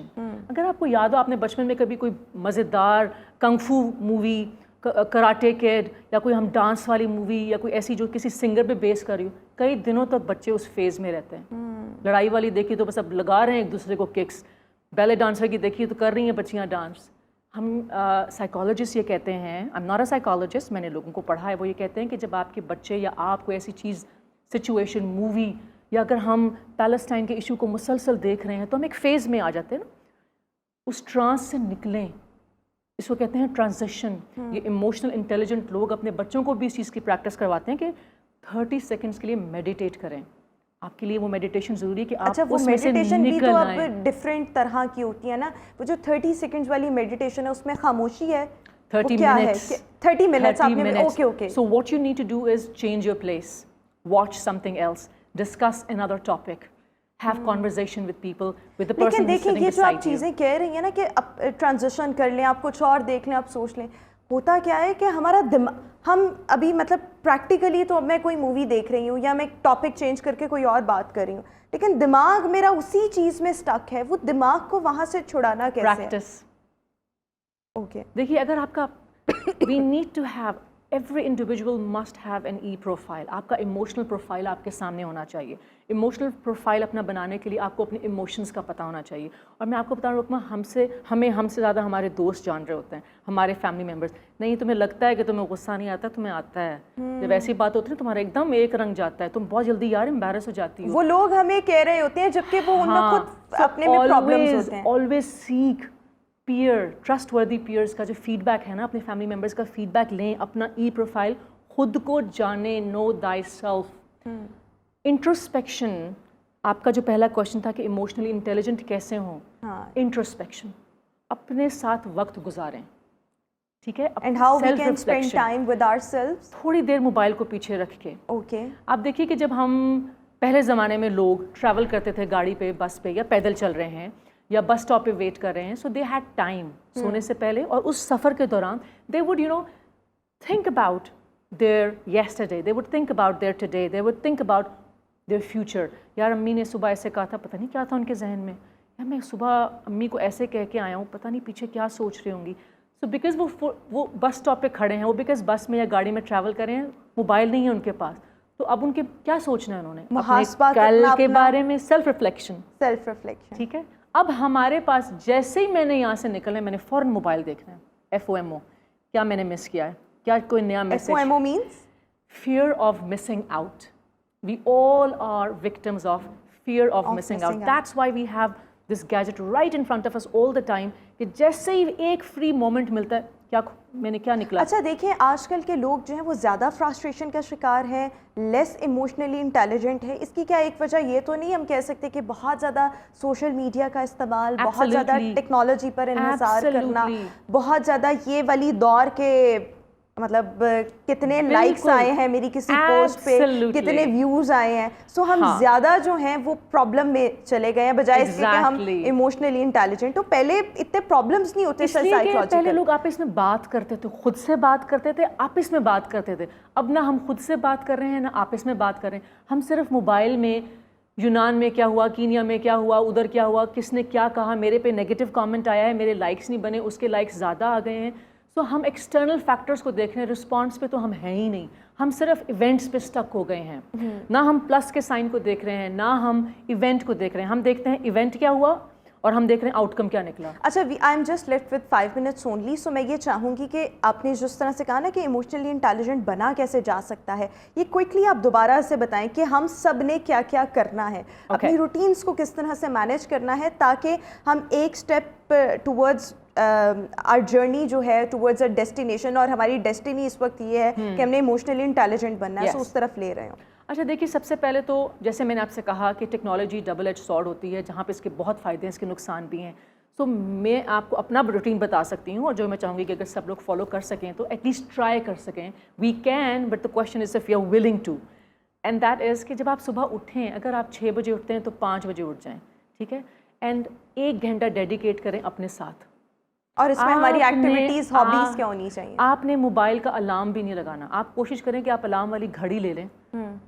अगर आपको याद हो, आपने बचपन में कभी कोई मज़ेदार कंगफू मूवी, कराटे किड, या कोई हम डांस वाली मूवी, या कोई ऐसी जो किसी सिंगर पे बेस कर रही हो, कई दिनों तक बच्चे उस फेज़ में रहते हैं. लड़ाई वाली देखी तो बस अब लगा रहे हैं एक दूसरे को किक्स. बैले डांसर की देखी तो कर रही हैं बच्चियाँ डांस. हम साइकोलॉजिस्ट ये कहते हैं, I am not a psychologist, मैंने लोगों को पढ़ा है, वो ये कहते हैं कि जब आपके बच्चे या आप कोई ऐसी चीज़, सिचुएशन, मूवी, या अगर हम पैलेस्टाइन के इशू को मुसलसल देख रहे हैं तो हम एक फेज़ में आ जाते हैं ना, उस ट्रांस से निकलें. इसको कहते हैं ट्रांजिशन. ये इमोशनल इंटेलिजेंट लोग अपने बच्चों को भी इस चीज़ की प्रैक्टिस करवाते हैं कि 30 सेकेंड्स के लिए मेडिटेट करें. आपके लिए वो मेडिटेशन ज़रूरी है कि आप अच्छा, वो उसमें से मेडिटेशन भी तो निकल अब आएं. डिफरेंट तरह की होती है ना. वो जो 30 सेकंड्स वाली मेडिटेशन है उसमें खामोशी है. 30 वो क्या minutes. है? 30 मिनट्स 30 आपने. minutes. Okay okay. So what you need to do is change your place, watch something else, discuss another topic, have conversation with people, with the person लेकिन who's देखिए sitting ये जो आप beside you. चीज़ें कह रही हैं ना कि अब ट्रांजिशन कर लें, आप कुछ और देख लें, आप सोच लें, होता क्या है कि हमारा दिमाग, हम अभी मतलब प्रैक्टिकली तो मैं कोई मूवी देख रही हूँ या मैं टॉपिक चेंज करके कोई और बात कर रही हूँ, लेकिन दिमाग मेरा उसी चीज़ में स्टक है. वो दिमाग को वहाँ से छुड़ाना कैसे है? Practice. ओके. देखिए, अगर आपका we need to have, every individual must have an E profile. आपका इमोशनल प्रोफाइल आपके सामने होना चाहिए. इमोशनल प्रोफाइल अपना बनाने के लिए आपको अपने इमोशंस का पता होना चाहिए. और मैं आपको बता रहा हूँ रुकमा, हमसे ज़्यादा हमारे दोस्त जान रहे होते हैं, हमारे फैमिली मेम्बर्स. नहीं, तुम्हें लगता है कि तुम्हें गुस्सा नहीं आता, तुम्हें आता है. जब ऐसी बात होती है तुम्हारा एकदम एक रंग जाता है, तुम बहुत जल्दी यार एम्बैरस हो जाती हो. वो लोग हमें कह रहे होते हैं जबकि वो उनमें खुद अपने में प्रॉब्लम्स होते हैं. Always seek peer, trustworthy peers का जो फीडबैक है ना, अपने फैमिली मेम्बर्स का फीडबैक लें. अपना ई प्रोफाइल खुद को जाने. No thy self. इंट्रोस्पेक्शन. आपका जो पहला क्वेश्चन था कि इमोशनली इंटेलिजेंट कैसे हों. इंट्रोस्पेक्शन. अपने साथ वक्त गुजारें. ठीक है. And how we can spend time with ourselves. थोड़ी देर मोबाइल को पीछे रख के. ओके. आप देखिए कि जब हम पहले ज़माने में लोग ट्रैवल करते थे गाड़ी पे, बस पे, या पैदल चल रहे हैं या बस स्टॉप पे वेट कर रहे हैं, सो दे हैड टाइम सोने से पहले, और उस सफ़र के दौरान they would think about their yesterday, they would think about their today, they would think about their future. यार अम्मी ने सुबह ऐसे कहा था, पता नहीं क्या था उनके जहन में, यार मैं सुबह अम्मी को ऐसे कह के आया हूँ, पता नहीं पीछे क्या सोच रही होंगी. सो बिकॉज वो बस स्टॉप पे खड़े हैं, वो बिकॉज बस में या गाड़ी में ट्रैवल कर रहे हैं, मोबाइल नहीं है उनके पास, तो अब उनके क्या सोचना है उन्होंने अपने कल के बारे में. Self reflection. ठीक है. अब हमारे पास जैसे ही मैंने यहाँ से निकलना है, मैंने फ़ौरन मोबाइल देखना है. FOMO. क्या मैंने मिस किया है, क्या कोई नया message. FOMO means fear of missing out. We all are victims of fear of missing out. That's why we have this gadget right in front of us all the time, कि जैसे ही एक free moment मिलता है, मैंने क्या निकला. अच्छा देखिए, आजकल के लोग जो हैं वो ज़्यादा फ्रस्ट्रेशन का शिकार हैं, लेस इमोशनली इंटेलिजेंट है. इसकी क्या एक वजह ये तो नहीं हम कह सकते कि बहुत ज़्यादा सोशल मीडिया का इस्तेमाल, बहुत ज़्यादा टेक्नोलॉजी पर इन्हिसार करना, बहुत ज़्यादा ये वाली दौर के मतलब कितने लाइक्स आए हैं मेरी किसी पोस्ट पे, कितने व्यूज आए हैं, सो हम ज्यादा जो हैं वो प्रॉब्लम में चले गए हैं बजाय इसके कि हम इमोशनली इंटेलिजेंट. तो पहले इतने प्रॉब्लम्स नहीं होते. पहले लोग आपस में बात करते थे, खुद से बात करते थे, आपस में बात करते थे. अब ना हम खुद से बात कर रहे हैं, ना आपस में बात कर रहे हैं. हम सिर्फ मोबाइल में यूनान में क्या हुआ, कीनिया में क्या हुआ, उधर क्या हुआ, किसने क्या कहा, मेरे पे नेगेटिव कमेंट आया है, मेरे लाइक्स नहीं बने, उसके लाइक्स ज़्यादा आ गए हैं. तो हम एक्सटर्नल फैक्टर्स को देख रहे हैं, रिस्पॉन्स पे तो हम हैं ही नहीं. हम सिर्फ इवेंट्स पे स्टक हो गए हैं. ना हम प्लस के साइन को देख रहे हैं, ना हम इवेंट को देख रहे हैं. हम देखते हैं इवेंट क्या हुआ और हम देख रहे हैं आउटकम क्या निकला. अच्छा, I am just left with 5 minutes only. So मैं ये चाहूँगी कि आपने जिस तरह से कहा ना कि इमोशनली इंटेलिजेंट बना कैसे जा सकता है, ये क्विकली आप दोबारा से बताएं कि हम सब ने क्या क्या करना है, अपनी रूटीन्स को किस तरह से मैनेज करना है, ताकि हम एक स्टेप टूवर्ड्स आवर जर्नी जो है टूवर्ड्स अ डेस्टिनेशन, और हमारी डेस्टिनी इस वक्त ये है कि हमने इमोशनली इंटेलिजेंट बनना है, सो उस तरफ ले रहे हो. अच्छा देखिए, सबसे पहले तो जैसे मैंने आपसे कहा कि टेक्नोलॉजी डबल एज सॉर्ड होती है, जहाँ पे इसके बहुत फ़ायदे हैं, इसके नुकसान भी हैं. सो मैं आपको अपना रूटीन बता सकती हूँ और जो मैं चाहूँगी कि अगर सब लोग फॉलो कर सकें तो एटलीस्ट ट्राई कर सकें. We can, but the question is if you are willing to. And that is कि जब आप सुबह उठें, अगर आप 6 बजे उठते हैं तो 5 बजे उठ जाएं, ठीक है. एंड 1 घंटा डेडिकेट करें अपने साथ. और इसमें हमारी आपने- एक्टिविटीज़, हॉबीज़ क्या होनी चाहिए? आपने मोबाइल का अलार्म भी नहीं लगाना. आप कोशिश करें कि आप अलार्म वाली घड़ी ले लें,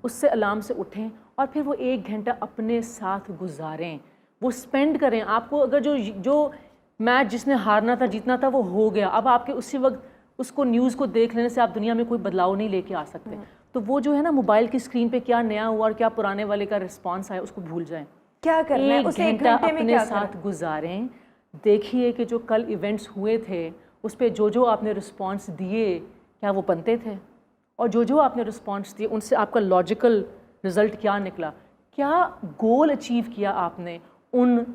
उससे अलार्म से उठें और फिर वो 1 घंटा अपने साथ गुजारें, वो स्पेंड करें. आपको अगर जो मैच जिसने हारना था, जीतना था, वो हो गया. अब आपके उसी वक्त उसको न्यूज़ को देख लेने से आप दुनिया में कोई बदलाव नहीं लेके आ सकते. तो वो जो है ना, मोबाइल की स्क्रीन पे क्या नया हुआ और क्या पुराने वाले का रिस्पॉन्स आया, उसको भूल जाएं. क्या करना है? 1 उसे 1 घंटा घंटे में अपने क्या साथ करना? गुजारें. देखिए कि जो कल इवेंट्स हुए थे उस पे जो आपने रिस्पॉन्स दिए, क्या वो बनते थे, और जो आपने रिस्पॉन्स दिए उनसे आपका लॉजिकल रिजल्ट क्या निकला, क्या गोल अचीव किया आपने उन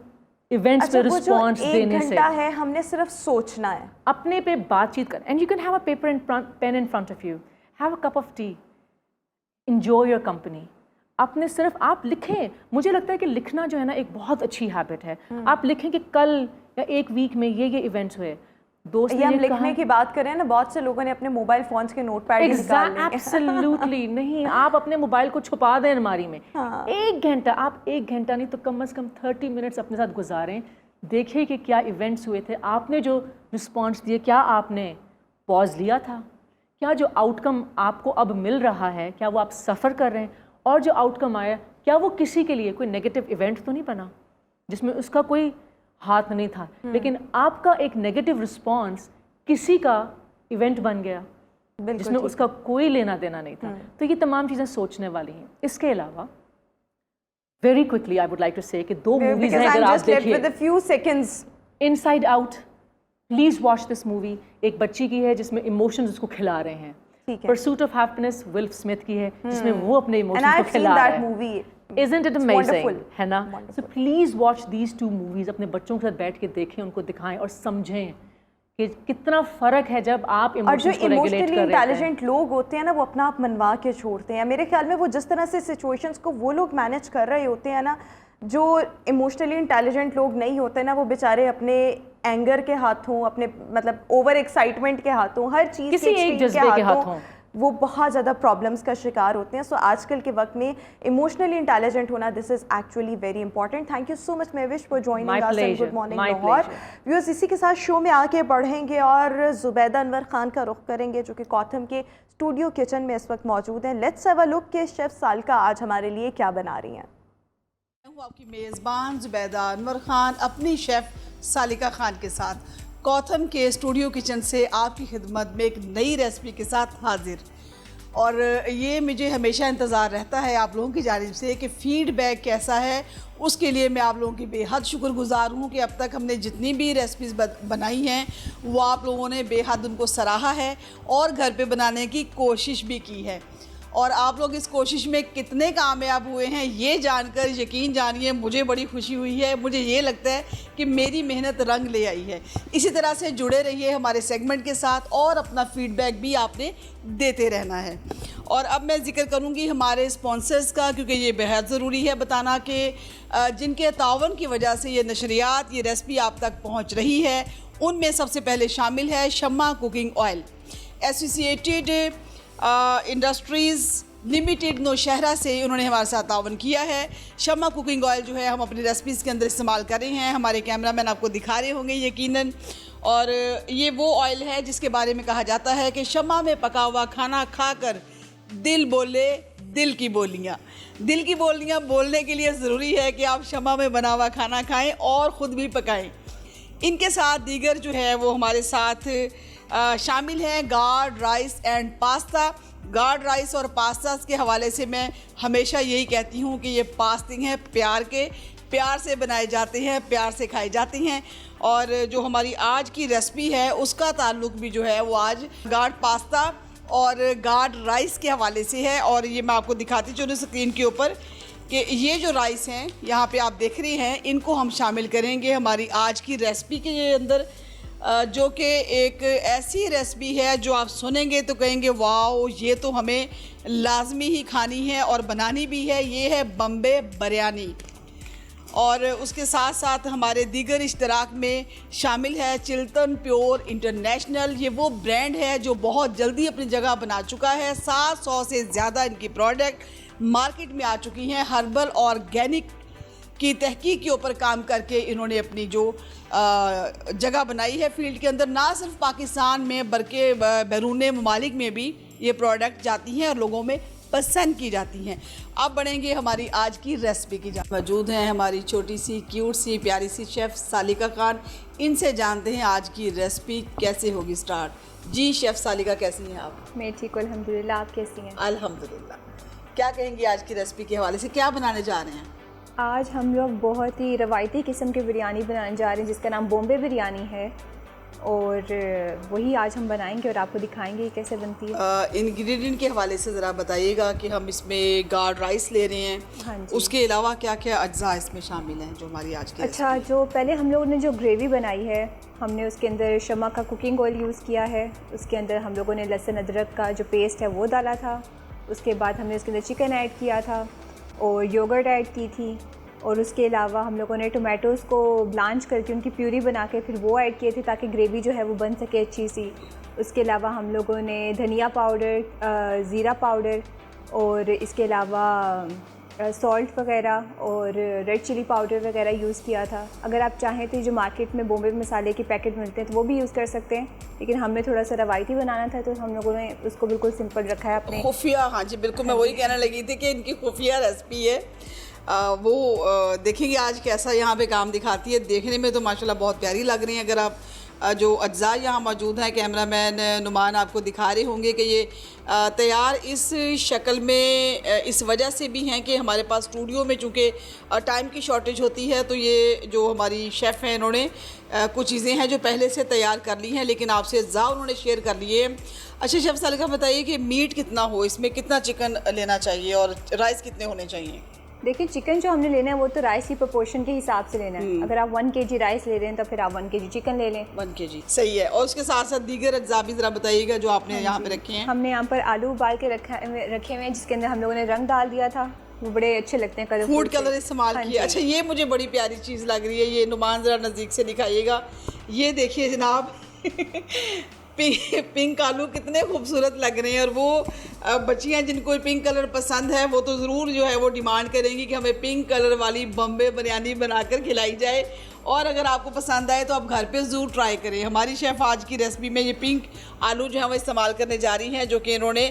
इवेंट्स पे रिस्पॉन्स देने से. 1 घंटा है, हमने सिर्फ सोचना है. अपने पे बातचीत कर. And you can have a paper and pain in front of you, have a cup of T, enjoy your company. आपने सिर्फ आप लिखें. मुझे लगता है कि लिखना जो है ना एक बहुत अच्छी हैबिट है. आप लिखें कि कल या 1 वीक में ये इवेंट्स हुए. दोस्त ये हम ने लिखने की बात करें ना, बहुत से लोगों ने अपने मोबाइल फोन्स के नोटपैड ही निकाल लिए. एब्सोल्युटली नहीं. आप अपने मोबाइल को छुपा दें अलमारी में. 1 घंटा, आप 1 घंटा नहीं तो कम से कम 30 मिनट्स अपने साथ गुजारें. देखिए कि क्या इवेंट्स हुए थे, आपने जो रिस्पॉन्स दिए, क्या आपने पॉज लिया था, क्या जो आउटकम आपको अब मिल रहा है, क्या वो आप सफ़र कर रहे हैं, और जो आउटकम आया क्या वो किसी के लिए कोई नेगेटिव इवेंट तो नहीं बना जिसमें उसका कोई हाथ नहीं था, लेकिन आपका एक नेगेटिव रिस्पॉन्स किसी का इवेंट बन गया जिसमें उसका कोई लेना देना नहीं था. तो ये तमाम चीज़ें सोचने वाली हैं. इसके अलावा very quickly I would like to say कि 2 मूवीज़ हैं अगर आप देखिए. Inside Out, please watch this movie. एक बच्ची की है जिसमें इमोशंस उसको खिला रहे हैं. Pursuit of happiness will Smith की है जिसमें वो अपने इमोशंस को खिला रहा है. Isn't it amazing? है ना? So please watch these 2 movies. अपने बच्चों के साथ बैठ के देखें, उनको दिखाएं और समझें कि कितना फ़र्क है जब आप इमोशंस को रेगुलेट कर रहे हैं. और जो इमोशनली इंटेलिजेंट लोग होते हैं ना, वो अपना आप मनवा के छोड़ते हैं. मेरे ख्याल में वो जिस तरह से सिचुएशंस को वो लोग मैनेज कर रहे होते हैं ना, जो इमोशनली इंटेलिजेंट लोग नहीं होते ना, वो बेचारे अपने एंगर के हाथों, अपने मतलब ओवर एक्साइटमेंट के हाथों, हर चीज़ किसी एक जज्बे के हाथों वो बहुत ज़्यादा प्रॉब्लम्स का शिकार होते हैं. सो आजकल के वक्त में इमोशनली इंटेलिजेंट होना, this is actually very important. Thank you so much Mahvish for joining us and good morning Lahore. Viewers, इसी के साथ शो में आगे बढ़ेंगे और जुबैदा अनवर खान का रुख करेंगे जो कि गौथम के स्टूडियो किचन में इस वक्त मौजूद हैं. लेट्स हैव अ लुक के शेफ सालिका आज हमारे लिए क्या बना रही हैं. मैं हूँ आपकी मेज़बान जुबैदा अनवर खान अपनी शेफ़ सालिका खान के साथ गौथम के स्टूडियो किचन से आपकी खिदमत में एक नई रेसिपी के साथ हाजिर. और ये मुझे हमेशा इंतज़ार रहता है आप लोगों की जानिब से कि फ़ीडबैक कैसा है. उसके लिए मैं आप लोगों की बेहद शुक्रगुज़ार हूँ कि अब तक हमने जितनी भी रेसिपीज़ बनाई हैं वो आप लोगों ने बेहद उनको सराहा है और घर पे बनाने की कोशिश भी की है. और आप लोग इस कोशिश में कितने कामयाब हुए हैं ये जानकर यकीन जानिए मुझे बड़ी खुशी हुई है. मुझे ये लगता है कि मेरी मेहनत रंग ले आई है. इसी तरह से जुड़े रहिए हमारे सेगमेंट के साथ और अपना फीडबैक भी आपने देते रहना है. और अब मैं जिक्र करूंगी हमारे स्पॉन्सर्स का, क्योंकि ये बेहद ज़रूरी है बताना कि जिनके तावन की वजह से ये नशरियात, ये रेसिपी आप तक पहुँच रही है. उनमें सबसे पहले शामिल है Shamma cooking oil. Associated industries limited Nowshera से उन्होंने हमारे साथ तावन किया है. शम्मा कुकिंग ऑयल जो है हम अपनी रेसिपीज़ के अंदर इस्तेमाल कर रहे हैं. हमारे कैमरामैन आपको दिखा रहे होंगे यकीनन. और ये वो ऑयल है जिसके बारे में कहा जाता है कि शम्मा में पका हुआ खाना खाकर दिल बोले दिल की बोलियाँ. दिल की बोलियाँ बोलने के लिए ज़रूरी है कि आप शम्मा में बना हुआ खाना खाएँ और ख़ुद भी पकाएँ. इनके साथ दीगर जो है वो हमारे साथ शामिल हैं guard rice and pasta. Guard rice और पास्ता के हवाले से मैं हमेशा यही कहती हूँ कि ये पास्तिंग है प्यार के, प्यार से बनाए जाते हैं, प्यार से खाए जाते हैं. और जो हमारी आज की रेसिपी है उसका ताल्लुक़ भी जो है वो आज गार्ड पास्ता और गार्ड राइस के हवाले से है. और ये मैं आपको दिखाती चलूँ स्क्रीन के ऊपर कि ये जो राइस हैं यहाँ पे आप देख रहे हैं, इनको हम शामिल करेंगे हमारी आज की रेसिपी के अंदर, जो कि एक ऐसी रेसिपी है जो आप सुनेंगे तो कहेंगे वाओ ये तो हमें लाजमी ही खानी है और बनानी भी है. ये है बम्बे बिरयानी. और उसके साथ साथ हमारे दीगर इश्तराक में शामिल है चिल्टन प्योर इंटरनेशनल। ये वो ब्रांड है जो बहुत जल्दी अपनी जगह बना चुका है। 700 से ज़्यादा इनकी प्रोडक्ट मार्केट में आ चुकी हैं। हर्बल ऑर्गेनिक की तहकीक के ऊपर काम करके इन्होंने अपनी जो जगह बनाई है फील्ड के अंदर। ना सिर्फ पाकिस्तान में बल्कि बैरून ममालिक में भी ये प्रोडक्ट जाती हैं और लोगों में पसंद की जाती हैं। अब बढ़ेंगे हमारी आज की रेसिपी की जान। मौजूद हैं हमारी छोटी सी क्यूट सी प्यारी सी शेफ़ सालिका खान। इनसे जानते हैं आज की रेसिपी कैसे होगी स्टार्ट। जी शेफ़ सालिका, कैसी हैं आप? मैं ठीक हूँ अल्हम्दुलिल्लाह, आप कैसी हैं? अल्हम्दुलिल्लाह। क्या कहेंगी आज की रेसिपी के हवाले से, क्या बनाने जा रहे हैं? आज हम लोग बहुत ही रवायती किस्म की बिरयानी बनाने जा रहे हैं जिसका नाम बॉम्बे बिरयानी है, और वही आज हम बनाएंगे और आपको दिखाएंगे कैसे बनती है। इंग्रेडिएंट के हवाले से ज़रा बताइएगा कि हम इसमें गार्ड राइस ले रहे हैं, हाँ जी। उसके अलावा क्या क्या अज्जा इसमें शामिल हैं जो हमारी आज की अच्छा, जो पहले हम लोगों ने जो ग्रेवी बनाई है, हमने उसके अंदर शमा का कुकिंग ऑयल यूज़ किया है। उसके अंदर हम लोगों ने लहसुन अदरक का जो पेस्ट है वो डाला था। उसके बाद हमने उसके अंदर चिकन ऐड किया था और योगर्ट ऐड की थी, और उसके अलावा हम लोगों ने टोमेटोज़ को ब्लांच करके उनकी प्यूरी बना के फिर वो ऐड किए थे ताकि ग्रेवी जो है वो बन सके अच्छी सी। उसके अलावा हम लोगों ने धनिया पाउडर, ज़ीरा पाउडर और इसके अलावा सॉल्ट वगैरह और रेड चिली पाउडर वगैरह यूज़ किया था। अगर आप चाहें तो जो मार्केट में बॉम्बे मसाले के पैकेट मिलते हैं तो वो भी यूज़ कर सकते हैं, लेकिन हमें थोड़ा सा रवायती बनाना था तो हम लोगों ने उसको बिल्कुल सिंपल रखा है अपने खुफिया। हाँ जी बिल्कुल, मैं वही कहने लगी थी कि इनकी खुफिया रेसिपी है। वो देखेंगे आज कैसा यहाँ पे काम दिखाती है। देखने में तो माशाल्लाह बहुत प्यारी लग रही हैं। अगर आप जो अज्जा यहाँ मौजूद हैं, कैमरामैन नुमान आपको दिखा रहे होंगे कि ये तैयार इस शक्ल में इस वजह से भी हैं कि हमारे पास स्टूडियो में चूँकि टाइम की शॉर्टेज होती है, तो ये जो हमारी शेफ़ हैं इन्होंने कुछ चीज़ें हैं जो पहले से तैयार कर ली हैं, लेकिन आपसे अज्जा उन्होंने शेयर कर लिए। अच्छा शेफ़ सालिका, बताइए कि मीट कितना हो, इसमें कितना चिकन लेना चाहिए और राइस कितने होने चाहिए? देखिए, चिकन जो हमने लेना है वो तो राइस की प्रोपोर्शन के हिसाब से लेना है। अगर आप 1 kg राइस ले रहे हैं तो फिर आप 1 kg चिकन ले लें। 1 kg सही है। और उसके साथ साथ दीगर अज्जा भी ज़रा बताइएगा जो आपने यहाँ पे रखे हैं। हमने यहाँ पर आलू उबाल के रखे हुए हैं जिसके अंदर हम लोगों ने रंग डाल दिया था, वो बड़े अच्छे लगते हैं, कलरफुल फूड कलर इस्तेमाल हाँ किया। अच्छा, ये मुझे बड़ी प्यारी चीज़ लग रही है। ये नुमान ज़रा नज़दीक से दिखाइएगा। ये देखिए जनाब पिंक आलू कितने खूबसूरत लग रहे हैं। और वो बच्चियां जिनको पिंक कलर पसंद है वो तो ज़रूर जो है वो डिमांड करेंगी कि हमें पिंक कलर वाली बॉम्बे बिरयानी बनाकर खिलाई जाए। और अगर आपको पसंद आए तो आप घर पे ज़रूर ट्राई करें। हमारी शेफ़ आज की रेसिपी में ये पिंक आलू जो है वो इस्तेमाल करने जा रही हैं, जो कि इन्होंने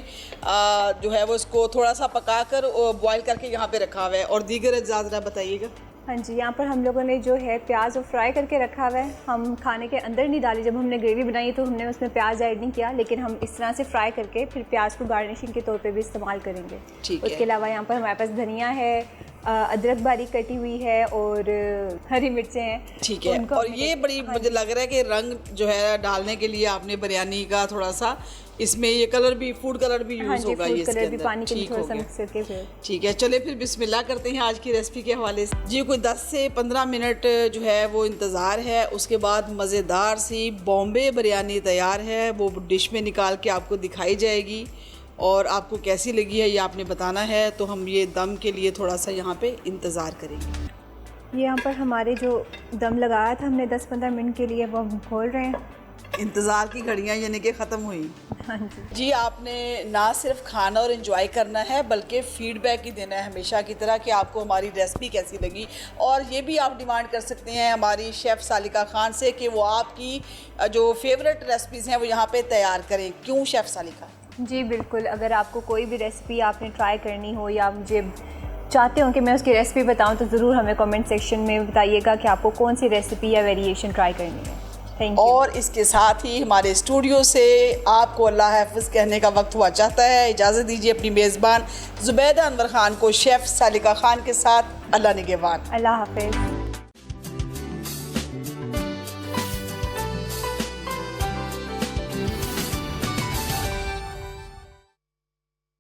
जो है वो इसको थोड़ा सा पका कर बॉयल करके यहाँ पे रखा हुआ है। और दीगर अज्जा ज़रा बताइएगा। हाँ जी, यहाँ पर हम लोगों ने जो है प्याज और फ्राई करके रखा हुआ है। हम खाने के अंदर नहीं डाली, जब हमने ग्रेवी बनाई तो हमने उसमें प्याज ऐड नहीं किया, लेकिन हम इस तरह से फ्राई करके फिर प्याज को गार्निशिंग के तौर पे भी इस्तेमाल करेंगे। ठीक है। उसके अलावा यहाँ पर हमारे पास धनिया है, अदरक बारीक कटी हुई है और हरी मिर्चें हैं। ठीक है। और ये बड़ी मुझे लग रहा है कि रंग जो है डालने के लिए आपने बिरयानी का थोड़ा सा इसमें ये कलर भी, फूड कलर भी यूज़ होगा ये इसके अंदर। पानी के थोड़ा सा मिक्स करके फिर ठीक है। चले फिर बिस्मिल्लाह करते हैं आज की रेसिपी के हवाले से। जी कोई 10 से 15 मिनट जो है वो इंतज़ार है। उसके बाद मज़ेदार सी बॉम्बे बिरयानी तैयार है, वो डिश में निकाल के आपको दिखाई जाएगी और आपको कैसी लगी है ये आपने बताना है। तो हम ये दम के लिए थोड़ा सा यहाँ पे इंतज़ार करेंगे। ये यहाँ पर हमारे जो दम लगाया था हमने 10-15 मिनट के लिए, वो हम खोल रहे हैं। इंतज़ार की घड़ियाँ यानी कि ख़त्म हुई। हाँ जी। जी, आपने ना सिर्फ खाना और एंजॉय करना है बल्कि फ़ीडबैक ही देना है हमेशा की तरह कि आपको हमारी रेसिपी कैसी लगी। और ये भी आप डिमांड कर सकते हैं हमारी शेफ़ सालिका खान से कि वो आपकी जो फेवरेट रेसिपीज़ हैं वो यहाँ पे तैयार करें। क्यों शेफ़ सालिका? जी बिल्कुल, अगर आपको कोई भी रेसिपी आपने ट्राई करनी हो या मुझे चाहते हो कि मैं उसकी रेसिपी बताऊं तो ज़रूर हमें कमेंट सेक्शन में बताइएगा कि आपको कौन सी रेसिपी या वेरिएशन ट्राई करनी है। Thank you. और इसके साथ ही हमारे स्टूडियो से आपको अल्लाह हाफ़िज़ कहने का वक्त हुआ चाहता है। इजाज़त दीजिए अपनी मेज़बान ज़ुबैदा अनवर ख़ान को शेफ़ सालिका खान के साथ। अल्लाह निगहबान। अल्लाह हाफ़िज़।